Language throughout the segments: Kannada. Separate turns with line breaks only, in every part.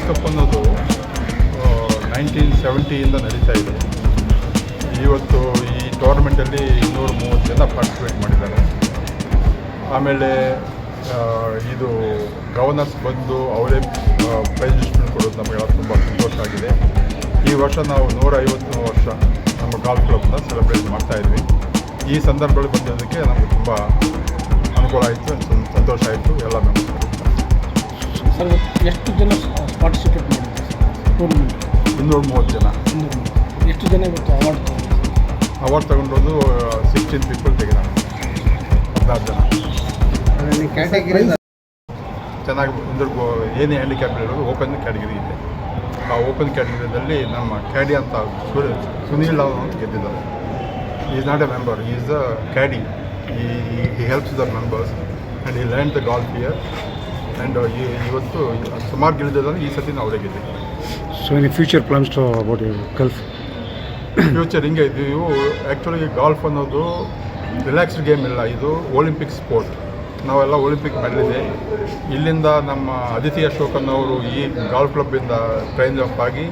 ಕಪ್ ಅನ್ನೋದು 1970ಇಂದ ನಡೀತಾ ಇದೆ. ಇವತ್ತು ಈ ಟೂರ್ನಮೆಂಟಲ್ಲಿ 230 ಜನ ಪಾರ್ಟಿಸಿಪೇಟ್ ಮಾಡಿದ್ದಾರೆ. ಆಮೇಲೆ ಇದು ಗವರ್ನರ್ಸ್ ಬಂದು ಅವರೇ ಪ್ರೈಸ್ ಡಿಸ್ಟ್ರಿಬ್ಯೂಟ್ ಕೊಡೋದು ನಮಗೆಲ್ಲ ತುಂಬ ಸಂತೋಷ ಆಗಿದೆ. ಈ ವರ್ಷ ನಾವು 150 ವರ್ಷ ನಮ್ಮ ಗಾಲ್ಫ್ ಕ್ಲಬ್ನ ಸೆಲೆಬ್ರೇಟ್ ಮಾಡ್ತಾಯಿದ್ವಿ. ಈ ಸಂದರ್ಭದಲ್ಲಿ ಬಂದಿರೋದಕ್ಕೆ ನಮಗೆ ತುಂಬ ಅನುಕೂಲ ಆಯಿತು, ಸಂತೋಷ ಆಯಿತು. ಎಲ್ಲ ಮೆಂಬರ್ಸ್
ಸರ್ ಎಷ್ಟು ಜನ ಪಾರ್ಟಿಸಿಪೇಟ್ ಮಾಡಿದ್ದಾರೆ ಟೂರ್ನಮೆಂಟ್?
230 ಜನ.
ಎಷ್ಟು ಜನ ಇವತ್ತು
ಅವಾರ್ಡ್ ತಗೊಂಡೋದು 16 ಪೀಪಲ್ ತೆಗೆದಾರೆ, 16 ಜನ. ಚೆನ್ನಾಗಿ ಏನೇ ಹ್ಯಾಂಡಿಕ್ಯಾಪ್ ಇರೋದು ಓಪನ್ ಕ್ಯಾಟಗರಿ ಇದೆ. ಆ ಓಪನ್ ಕ್ಯಾಟಗರಿಯಲ್ಲಿ ನಮ್ಮ ಕ್ಯಾಡಿ ಅಂತ ಸುನೀಲ್ ಅಂತ ಗೆದ್ದಿದ್ದಾರೆ. Is not a member, is a caddie. he helps the members and he learned the golf here and ಇವತ್ತು ಸುಮಾರು ಗೆಲ್ಲಿದ್ದಾರೆ. ಈ ಸತಿ ಅವರೇ ಗೆದ್ದಿದ್ದಾರೆ.
So in future plans to about golf
future ಹಿಂಗೆ ಇದು ಆ್ಯಕ್ಚುಲಿ ಗಾಲ್ಫ್ ಅನ್ನೋದು ರಿಲ್ಯಾಕ್ಸ್ಡ್ ಗೇಮ್ ಇಲ್ಲ, ಇದು ಒಲಿಂಪಿಕ್ ಸ್ಪೋರ್ಟ್. ನಾವೆಲ್ಲ ಒಲಿಂಪಿಕ್ ಮೆಡಲಿದೆ. ಇಲ್ಲಿಂದ ನಮ್ಮ ಅದಿತಿ ಅಶೋಕನ್ ಅವರು ಈ ಗಾಲ್ಫ್ ಕ್ಲಬ್ಬಿಂದ ಟ್ರೈನ್ ಅಪ್ ಆಗಿ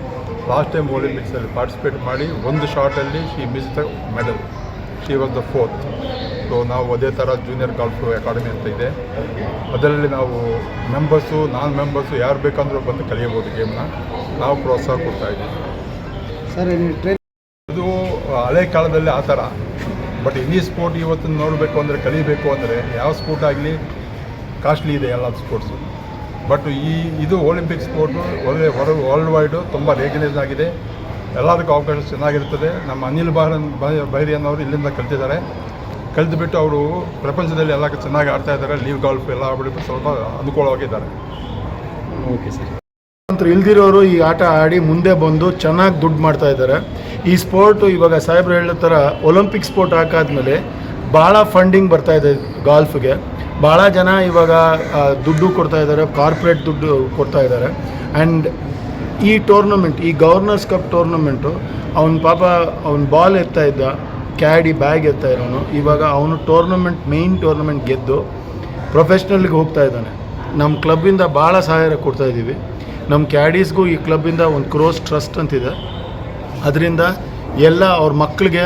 ಲಾಸ್ಟ್ ಟೈಮ್ ಒಲಿಂಪಿಕ್ಸಲ್ಲಿ ಪಾರ್ಟಿಸಿಪೇಟ್ ಮಾಡಿ ಒಂದು ಶಾರ್ಟಲ್ಲಿ she miss the medal. She was the 4th. So ನಾವು ಅದೇ ಥರ ಜೂನಿಯರ್ ಗಾಲ್ಫ್ ಅಕಾಡೆಮಿ ಅಂತ ಇದೆ. ಅದರಲ್ಲಿ ನಾವು ಮೆಂಬರ್ಸು ನಾನ್ ಮೆಂಬರ್ಸು ಯಾರು ಬೇಕಂದ್ರೂ ಬಂದು ಕಲಿಯಬೋದು ಗೇಮ್ನ. ನಾವು ಪ್ರೋತ್ಸಾಹ ಕೊಡ್ತಾಯಿದ್ದೀವಿ
ಸರ್.
ಇದು ಹಳೆ ಕಾಲದಲ್ಲಿ ಆ ಥರ. ಬಟ್ ಈ ಸ್ಪೋರ್ಟ್ ಇವತ್ತು ನೋಡಬೇಕು ಅಂದರೆ, ಕಲಿಬೇಕು ಅಂದರೆ ಯಾವ ಸ್ಪೋರ್ಟ್ ಆಗಲಿ ಕಾಸ್ಟ್ಲಿ ಇದೆ ಎಲ್ಲ ಸ್ಪೋರ್ಟ್ಸು. ಬಟ್ ಇದು ಒಲಿಂಪಿಕ್ ಸ್ಪೋರ್ಟು ಒಳ್ಳೆ ವರ್ಲ್ಡ್ ವೈಡು ತುಂಬ ರೆಕಗ್ನೈಸ್ ಆಗಿದೆ. ಎಲ್ಲದಕ್ಕೂ ಅವಕಾಶ ಚೆನ್ನಾಗಿರ್ತದೆ. ನಮ್ಮ ಅನಿಲ್ ಬೈರಿಯನ್ ಅವರು ಇಲ್ಲಿಂದ ಕಲ್ತಿದ್ದಾರೆ. ಕಲಿತುಬಿಟ್ಟು ಅವರು ಪ್ರಪಂಚದಲ್ಲಿ ಎಲ್ಲ ಚೆನ್ನಾಗಿ ಆಡ್ತಾ ಇದ್ದಾರೆ. ಲೀವ್ ಗಾಲ್ಫ್ ಎಲ್ಲ ಆಡ್ಬಿಟ್ಟು ಸ್ವಲ್ಪ ಅನುಕೂಲವಾಗಿದ್ದಾರೆ.
Okay sir.
ಅಂತ ಇಲ್ದಿರೋರು ಈ ಆಟ ಆಡಿ ಮುಂದೆ ಬಂದು ಚೆನ್ನಾಗಿ ದುಡ್ಡು ಮಾಡ್ತಾ ಇದ್ದಾರೆ. ಈ ಸ್ಪೋರ್ಟು ಇವಾಗ ಸಾಹೇಬ್ರು ಹೇಳೋ ಥರ ಒಲಿಂಪಿಕ್ ಸ್ಪೋರ್ಟ್ ಹಾಕಾದ್ಮೇಲೆ ಭಾಳ ಫಂಡಿಂಗ್ ಬರ್ತಾ ಇದೆ ಗಾಲ್ಫ್ಗೆ. ಭಾಳ ಜನ ಇವಾಗ ದುಡ್ಡು ಕೊಡ್ತಾ ಇದ್ದಾರೆ, ಕಾರ್ಪೊರೇಟ್ ದುಡ್ಡು ಕೊಡ್ತಾ ಇದ್ದಾರೆ. ಆ್ಯಂಡ್ ಈ ಟೂರ್ನಮೆಂಟ್, ಈ ಗವರ್ನರ್ಸ್ ಕಪ್ ಟೂರ್ನಮೆಂಟು, ಅವನ ಬಾಲ್ ಎತ್ತಾ ಇದ್ದ, ಕ್ಯಾಡಿ ಬ್ಯಾಗ್ ಎತ್ತಾ ಇರೋನು, ಇವಾಗ ಅವನು ಮೇಯ್ನ್ ಟೂರ್ನಮೆಂಟ್ ಗೆದ್ದು ಪ್ರೊಫೆಷ್ನಲ್ಗೆ ಹೋಗ್ತಾ ಇದ್ದಾನೆ. ನಮ್ಮ ಕ್ಲಬ್ಬಿಂದ ಭಾಳ ಸಹಾಯ ಕೊಡ್ತಾ ಇದ್ದೀವಿ. ನಮ್ಮ ಕ್ಯಾಡೀಸ್ಗೂ ಈ ಕ್ಲಬ್ಬಿಂದ ಒಂದು ಕ್ರೋಸ್ ಟ್ರಸ್ಟ್ ಅಂತಿದೆ. ಅದರಿಂದ ಎಲ್ಲ ಅವ್ರ ಮಕ್ಕಳಿಗೆ,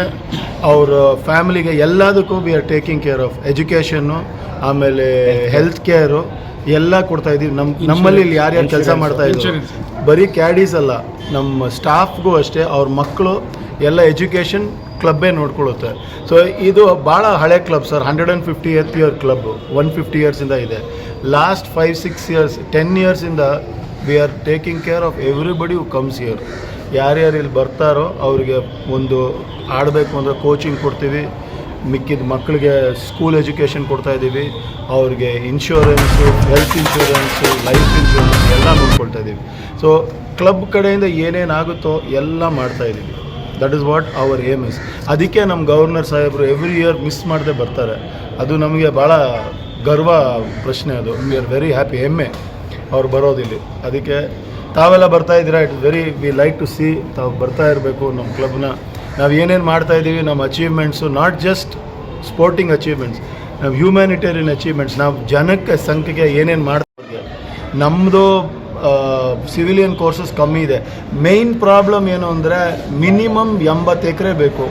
ಅವ್ರ ಫ್ಯಾಮಿಲಿಗೆ ಎಲ್ಲದಕ್ಕೂ V are taking care of education, ಆಮೇಲೆ ಹೆಲ್ತ್ ಕೇರು ಎಲ್ಲ ಕೊಡ್ತಾಯಿದ್ದೀವಿ. ನಮ್ಮಲ್ಲಿ ಇಲ್ಲಿ ಯಾರ್ಯಾರು ಕೆಲಸ ಮಾಡ್ತಾಯಿದ್ರು, ಬರೀ ಕ್ಯಾಡೀಸ್ ಅಲ್ಲ, ನಮ್ಮ ಸ್ಟಾಫ್ಗೂ ಅಷ್ಟೇ, ಅವ್ರ ಮಕ್ಕಳು ಎಲ್ಲ ಎಜುಕೇಷನ್ ಕ್ಲಬ್ಬೇ ನೋಡ್ಕೊಳ್ಳುತ್ತೆ. ಸೊ ಇದು ಭಾಳ ಹಳೆ club sir. 150th year club, 150 ಇಯರ್ಸಿಂದ ಇದೆ. ಲಾಸ್ಟ್ 5-6 ಇಯರ್ಸ್, 10 ಇಯರ್ಸಿಂದ we are taking care of everybody who comes here. ಯಾರ್ಯಾರು ಇಲ್ಲಿ ಬರ್ತಾರೋ ಅವ್ರಿಗೆ ಒಂದು ಆಡಬೇಕು ಅಂದರೆ ಕೋಚಿಂಗ್ ಕೊಡ್ತೀವಿ. ಮಿಕ್ಕಿದ ಮಕ್ಕಳಿಗೆ ಸ್ಕೂಲ್ ಎಜುಕೇಷನ್ ಕೊಡ್ತಾಯಿದ್ದೀವಿ. ಅವ್ರಿಗೆ insurance, health insurance, life insurance ಎಲ್ಲ ನೋಡ್ಕೊಳ್ತಾ ಇದ್ದೀವಿ. ಸೊ ಕ್ಲಬ್ ಕಡೆಯಿಂದ ಏನೇನಾಗುತ್ತೋ ಎಲ್ಲ ಮಾಡ್ತಾಯಿದ್ದೀವಿ. That is what our aim is. ಅದಕ್ಕೆ ನಮ್ಮ ಗವರ್ನರ್ ಸಾಹೇಬರು ಎವ್ರಿ ಇಯರ್ ಮಿಸ್ ಮಾಡದೆ ಬರ್ತಾರೆ. ಅದು ನಮಗೆ ಭಾಳ ಗರ್ವ ಪ್ರಶ್ನೆ. ಅದು ವಿ ಆರ್ ವೆರಿ ಹ್ಯಾಪಿ, ಹೆಮ್ಮೆ ಅವ್ರು ಬರೋದಿಲ್ಲಿ. ಅದಕ್ಕೆ ತಾವೆಲ್ಲ ಬರ್ತಾಯಿದ್ದೀರಾ. It's very we like to see ತಾವು ಬರ್ತಾ ಇರಬೇಕು. ನಮ್ಮ ಕ್ಲಬ್ನ ನಾವು ಏನೇನು ಮಾಡ್ತಾಯಿದ್ದೀವಿ, ನಮ್ಮ achievements not just sporting achievements, ನಾವು ಹ್ಯೂಮ್ಯಾನಿಟೇರಿಯನ್ ಅಚೀವ್ಮೆಂಟ್ಸ್, ನಾವು ಜನಕ್ಕೆ ಸಂಖ್ಯೆಗೆ ಏನೇನು ಮಾಡ್ತಾ ನಮ್ಮದು ಸಿವಿಲಿಯನ್ ಕೋರ್ಸಸ್ ಕಮ್ಮಿ ಇದೆ. ಮೇಯ್ನ್ ಪ್ರಾಬ್ಲಮ್ ಏನು ಅಂದರೆ ಮಿನಿಮಮ್ 80 ಎಕರೆ ಬೇಕು,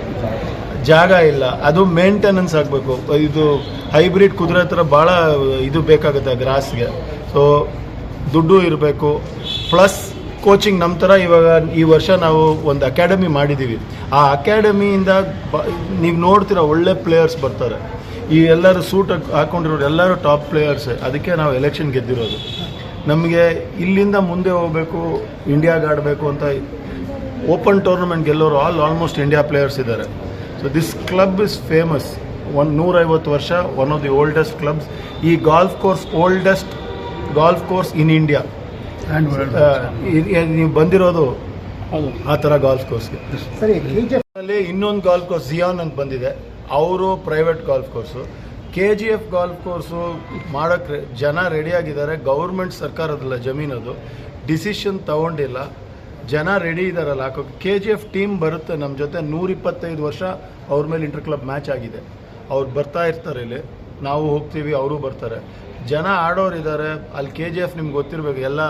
ಜಾಗ ಇಲ್ಲ. ಅದು ಮೇಂಟೆನೆನ್ಸ್ ಆಗಬೇಕು. ಇದು ಹೈಬ್ರಿಡ್ ಕುದುರೆ ಥರ ಭಾಳ ಇದು ಬೇಕಾಗುತ್ತೆ ಗ್ರಾಸ್ಗೆ. ಸೊ ದುಡ್ಡು ಇರಬೇಕು, ಪ್ಲಸ್ ಕೋಚಿಂಗ್. ನಮ್ಮ ಥರ ಇವಾಗ ಈ ವರ್ಷ ನಾವು ಒಂದು ಅಕಾಡೆಮಿ ಮಾಡಿದ್ದೀವಿ. ಆ ಅಕಾಡೆಮಿಯಿಂದ ನೀವು ನೋಡ್ತೀರ ಒಳ್ಳೆ ಪ್ಲೇಯರ್ಸ್ ಬರ್ತಾರೆ. ಈ ಎಲ್ಲರೂ ಸೂಟ್ ಹಾಕ್ಕೊಂಡಿರೋರು ಎಲ್ಲರೂ ಟಾಪ್ ಪ್ಲೇಯರ್ಸೇ. ಅದಕ್ಕೆ ನಾವು ಎಲೆಕ್ಷನ್ ಗೆದ್ದಿರೋದು. ನಮಗೆ ಇಲ್ಲಿಂದ ಮುಂದೆ ಹೋಗಬೇಕು, ಇಂಡಿಯಾಗೆ ಆಡಬೇಕು ಅಂತ ಓಪನ್ ಟೂರ್ನಮೆಂಟ್ ಗೆಲ್ಲೋರು ಆಲ್ಮೋಸ್ಟ್ ಇಂಡಿಯಾ ಪ್ಲೇಯರ್ಸ್ ಇದ್ದಾರೆ. So this club is famous. 150 ವರ್ಷ, one of the oldest clubs. ಈ golf course oldest golf course in India. ನೀವು ಬಂದಿರೋದು ಆ ಥರ ಗಾಲ್ಫ್ ಕೋರ್ಸ್ಗೆ. ಅಲ್ಲಿ ಇನ್ನೊಂದು ಗಾಲ್ಫ್ ಕೋರ್ಸ್ ಜಿಯಾನ್ ಅಂತ ಬಂದಿದೆ, ಅವರು private golf course. KGF golf course ಮಾಡೋಕ್ಕೆ ಜನ ರೆಡಿಯಾಗಿದ್ದಾರೆ. ಗೌರ್ಮೆಂಟ್ ಸರ್ಕಾರದಲ್ಲ ಜಮೀನದು, ಡಿಸಿಷನ್ ತಗೊಂಡಿಲ್ಲ. ಜನ ರೆಡಿ ಇದ್ದಾರಲ್ಲ ಹಾಕೋಕ್ಕೆ. KGF ಟೀಮ್ ಬರುತ್ತೆ ನಮ್ಮ ಜೊತೆ. 125 ವರ್ಷ ಅವ್ರ ಮೇಲೆ ಇಂಟರ್ ಕ್ಲಬ್ ಮ್ಯಾಚ್ ಆಗಿದೆ. ಅವ್ರು ಬರ್ತಾ ಇರ್ತಾರೆ ಇಲ್ಲಿ. ನಾವು ಹೋಗ್ತೀವಿ, ಅವರು ಬರ್ತಾರೆ. ಜನ ಆಡೋರಿದ್ದಾರೆ ಅಲ್ಲಿ. KGF ನಿಮ್ಗೆ ಗೊತ್ತಿರಬೇಕು, ಎಲ್ಲ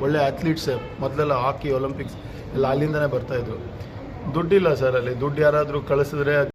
ಒಳ್ಳೆ ಅಥ್ಲೀಟ್ಸೇ. ಮೊದಲೆಲ್ಲ ಹಾಕಿ, ಒಲಿಂಪಿಕ್ಸ್ ಎಲ್ಲ ಅಲ್ಲಿಂದನೇ ಬರ್ತಾಯಿದ್ರು. ದುಡ್ಡಿಲ್ಲ ಸರ್ ಅಲ್ಲಿ. ದುಡ್ಡು ಯಾರಾದರೂ ಕಳಿಸಿದ್ರೆ